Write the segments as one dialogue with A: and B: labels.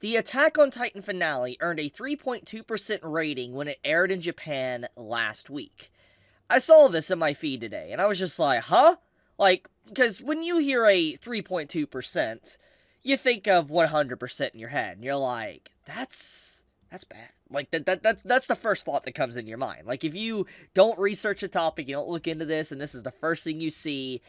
A: The Attack on Titan finale earned a 3.2% rating when it aired in Japan last week. I saw this in my feed today, and I was just like, huh? Like, because when you hear a 3.2%, you think of 100% in your head, and you're like, that's bad. Like, that's the first thought that comes in your mind. Like, if you don't research a topic, you don't look into this, and this is the first thing you see,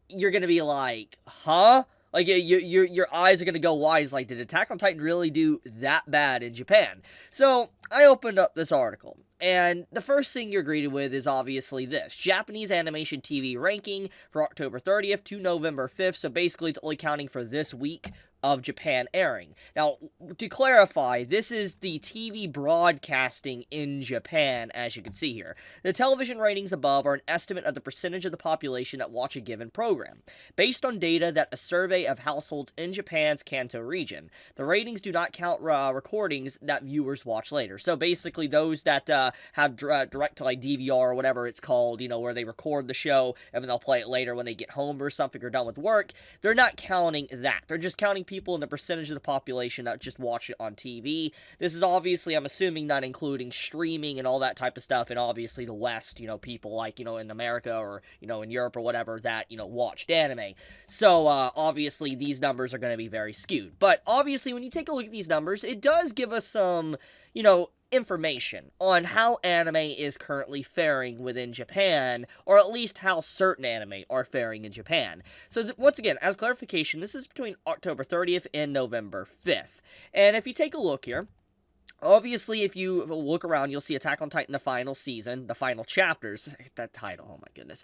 A: you're gonna be like, huh? Like, your eyes are gonna go wide. It's like, did Attack on Titan really do that bad in Japan? So, I opened up this article, and the first thing you're greeted with is obviously this: Japanese Animation TV ranking for October 30th to November 5th. So basically, it's only counting for this week of Japan airing. Now, to clarify, this is the TV broadcasting in Japan, as you can see here. The television ratings above are an estimate of the percentage of the population that watch a given program, based on data that a survey of households in Japan's Kanto region. The ratings do not count recordings that viewers watch later. So basically, those that have direct to like DVR or whatever it's called, where they record the show and then they'll play it later when they get home or something or done with work, they're not counting that. They're just counting people in the percentage of the population that just watch it on TV. This is obviously, I'm assuming, not including streaming and all that type of stuff, and obviously the West, people like, in America or, in Europe or whatever that, watched anime. So, obviously, these numbers are going to be very skewed. But, obviously, when you take a look at these numbers, it does give us some, information on how anime is currently faring within Japan, or at least how certain anime are faring in Japan. So once again, as clarification, this is between October 30th and November 5th. And if you take a look here, obviously, if you look around, you'll see Attack on Titan, the final season, the final chapters. That title, oh my goodness.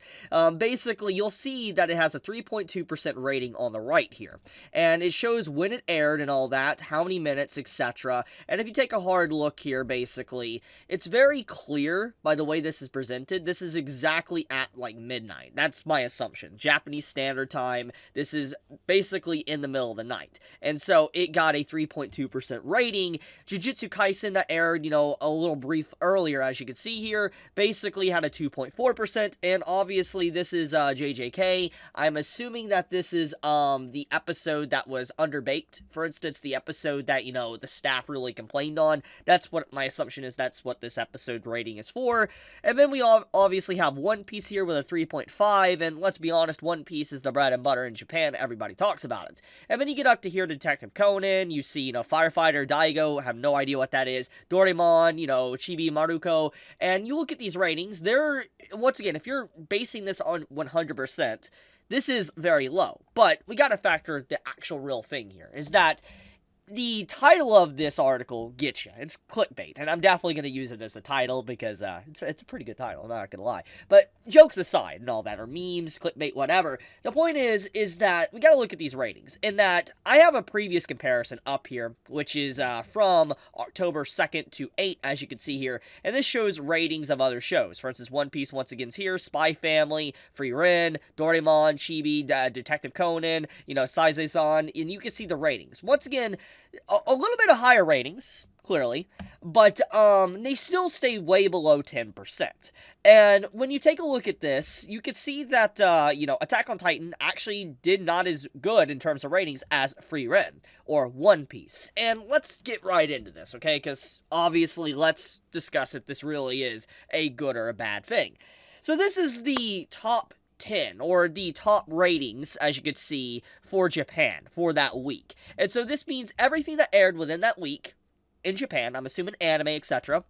A: Basically, you'll see that it has a 3.2% rating on the right here. And it shows when it aired and all that, how many minutes, etc. And if you take a hard look here, basically, it's very clear by the way this is presented. This is exactly at, like, midnight. That's my assumption. Japanese Standard Time. This is basically in the middle of the night. And so, it got a 3.2% rating. Jujutsu Kaisen that aired, a little brief earlier, as you can see here, basically had a 2.4%, and obviously this is JJK. I'm assuming that this is the episode that was underbaked. For instance, the episode that, the staff really complained on. That's what my assumption is. That's what this episode rating is for. And then we obviously have One Piece here with a 3.5, and let's be honest, One Piece is the bread and butter in Japan. Everybody talks about it. And then you get up to here, Detective Conan. You see, Firefighter Daigo. Have no idea what that is. Doraemon, Chibi, Maruko, and you look at these ratings, they're, once again, if you're basing this on 100%, this is very low. But we gotta factor the actual real thing here, is that the title of this article gets you. It's clickbait, and I'm definitely going to use it as a title because it's a pretty good title, I'm not going to lie. But jokes aside and all that, or memes, clickbait, whatever, the point is that we got to look at these ratings, and that I have a previous comparison up here, which is from October 2nd to 8th, as you can see here, and this shows ratings of other shows. For instance, One Piece once again is here, Spy Family, Free Ren, Doraemon, Chibi, Detective Conan, Saizai-san, and you can see the ratings. Once again, a little bit of higher ratings, clearly, but they still stay way below 10%. And when you take a look at this, you can see that, Attack on Titan actually did not as good in terms of ratings as Free Ren, or One Piece. And let's get right into this, okay? Because, obviously, let's discuss if this really is a good or a bad thing. So this is the top 10, or the top ratings, as you can see, for Japan, for that week. And so this means everything that aired within that week, in Japan, I'm assuming anime, etc.,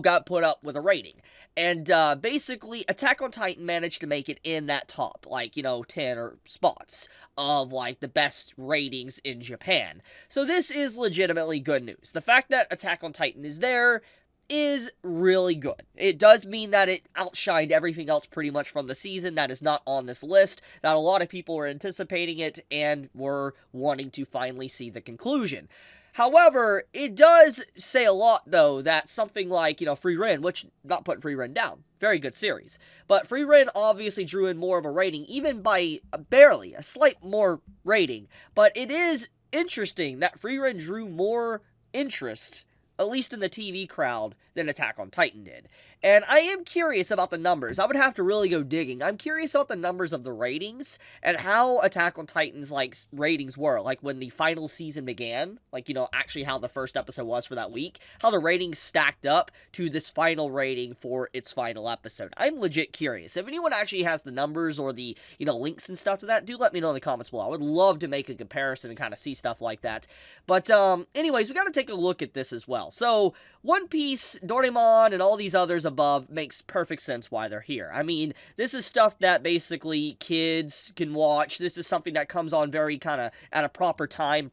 A: got put up with a rating. And, basically, Attack on Titan managed to make it in that top, 10 or spots of, the best ratings in Japan. So this is legitimately good news. The fact that Attack on Titan is there is really good. It does mean that it outshined everything else pretty much from the season that is not on this list, that a lot of people were anticipating it and were wanting to finally see the conclusion. However, it does say a lot, though, that something like, Free Ren, which, not putting Free Ren down, very good series, but Free Ren obviously drew in more of a rating, even by barely, a slight more rating, but it is interesting that Free Ren drew more interest at least in the TV crowd, than Attack on Titan did. And I am curious about the numbers. I would have to really go digging. I'm curious about the numbers of the ratings and how Attack on Titan's, like, ratings were. Like, when the final season began, like, actually how the first episode was for that week, how the ratings stacked up to this final rating for its final episode. I'm legit curious. If anyone actually has the numbers or the, links and stuff to that, do let me know in the comments below. I would love to make a comparison and kind of see stuff like that. But, anyways, we got to take a look at this as well. So, One Piece, Doraemon, and all these others above makes perfect sense why they're here. I mean, this is stuff that basically kids can watch. This is something that comes on very kind of at a proper time,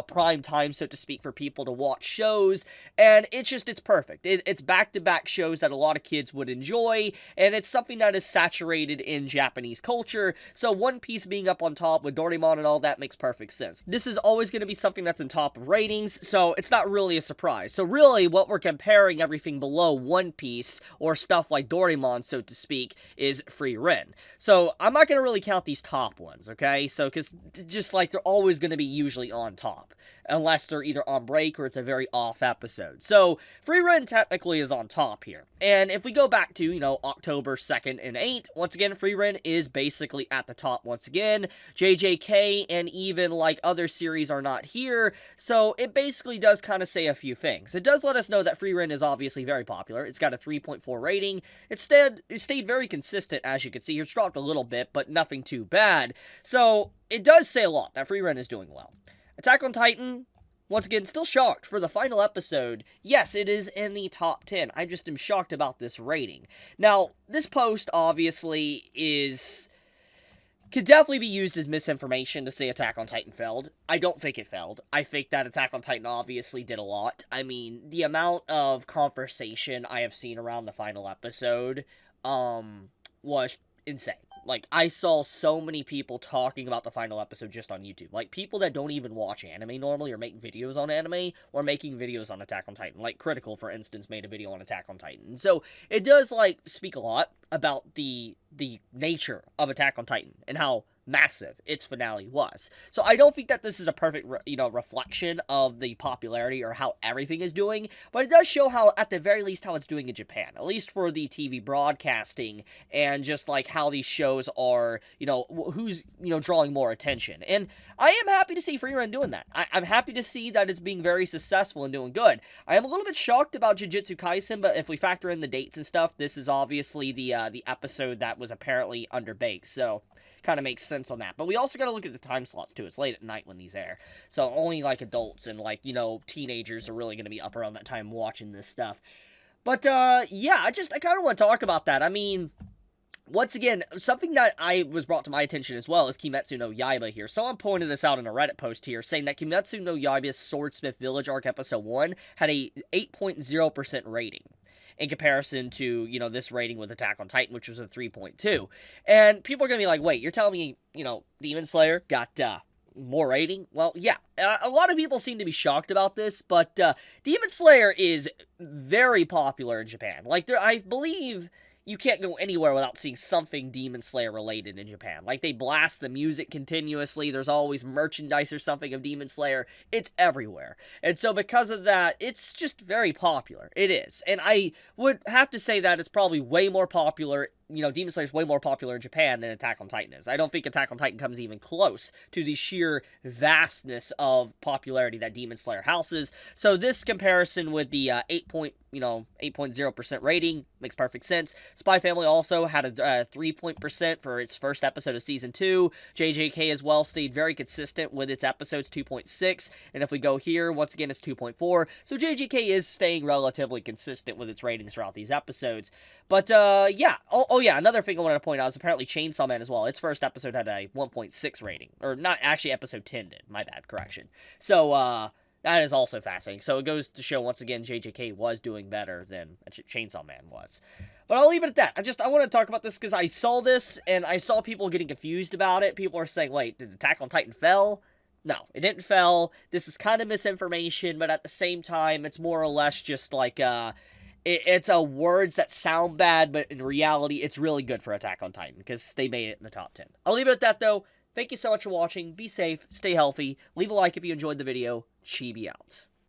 A: prime time, so to speak, for people to watch shows. And it's perfect. It's back-to-back shows that a lot of kids would enjoy, and it's something that is saturated in Japanese culture. So One Piece being up on top with Doraemon and all that makes perfect sense. This is always going to be something that's in top of ratings, so it's not really a surprise. So really, what we're comparing everything below One Piece, or stuff like Doraemon, so to speak, is Free Ren. So I'm not going to really count these top ones, okay? So, because just like they're always going to be usually on top, unless they're either on break or it's a very off episode. So, Free Ren technically is on top here. And if we go back to, October 2nd and 8th, once again, Free Ren is basically at the top once again. JJK and even, like, other series are not here, so it basically does kind of say a few things. It does let us know that Free Ren is obviously very popular. It's got a 3.4 rating. It stayed very consistent, as you can see. It's dropped a little bit, but nothing too bad. So, it does say a lot that Free Ren is doing well. Attack on Titan, once again, still shocked for the final episode. Yes, it is in the top 10. I just am shocked about this rating. Now, this post, obviously, could definitely be used as misinformation to say Attack on Titan failed. I don't think it failed. I think that Attack on Titan obviously did a lot. I mean, the amount of conversation I have seen around the final episode, was insane. Like, I saw so many people talking about the final episode just on YouTube. Like, people that don't even watch anime normally or make videos on anime or making videos on Attack on Titan. Like, Critical, for instance, made a video on Attack on Titan. So, it does, like, speak a lot about the nature of Attack on Titan and how massive its finale was. So I don't think that this is a perfect, reflection of the popularity or how everything is doing, but it does show how, at the very least, how it's doing in Japan, at least for the TV broadcasting, and just, like, how these shows are, who's, drawing more attention. And I am happy to see Free Ren doing that. I'm happy to see that it's being very successful and doing good. I am a little bit shocked about Jujutsu Kaisen, but if we factor in the dates and stuff, this is obviously the episode that was apparently underbaked, so kind of makes sense on that. But we also got to look at the time slots too. It's late at night when these air, so only like adults and like teenagers are really going to be up around that time watching this stuff. But yeah, I kind of want to talk about that. I mean, once again, something that was brought to my attention as well is Kimetsu no Yaiba here. Someone pointed this out in a Reddit post here, saying that Kimetsu no Yaiba's Swordsmith Village Arc Episode 1 had a 8.0% rating in comparison to, this rating with Attack on Titan, which was a 3.2. And people are going to be like, wait, you're telling me, Demon Slayer got more rating? Well, yeah, a lot of people seem to be shocked about this, but Demon Slayer is very popular in Japan. Like, I believe you can't go anywhere without seeing something Demon Slayer related in Japan. Like, they blast the music continuously. There's always merchandise or something of Demon Slayer. It's everywhere. And so because of that, it's just very popular. It is. And I would have to say that it's probably way more popular. Demon Slayer is way more popular in Japan than Attack on Titan is. I don't think Attack on Titan comes even close to the sheer vastness of popularity that Demon Slayer houses. So this comparison with the 8.0% rating makes perfect sense. Spy Family also had a 3% for its first episode of Season 2. JJK as well stayed very consistent with its episodes, 2.6. And if we go here, once again, it's 2.4. So JJK is staying relatively consistent with its ratings throughout these episodes. But, yeah. Oh, yeah, another thing I wanted to point out is apparently Chainsaw Man as well. Its first episode had a 1.6 rating. Or not, actually, episode 10 did. My bad, correction. So, that is also fascinating. So it goes to show, once again, JJK was doing better than Chainsaw Man was. But I'll leave it at that. I want to talk about this because I saw this, and I saw people getting confused about it. People are saying, wait, did Attack on Titan fell? No, it didn't fell. This is kind of misinformation, but at the same time, it's more or less just like, it's words that sound bad, but in reality, it's really good for Attack on Titan, because they made it in the top 10. I'll leave it at that, though. Thank you so much for watching. Be safe, stay healthy, leave a like if you enjoyed the video. Chibi out.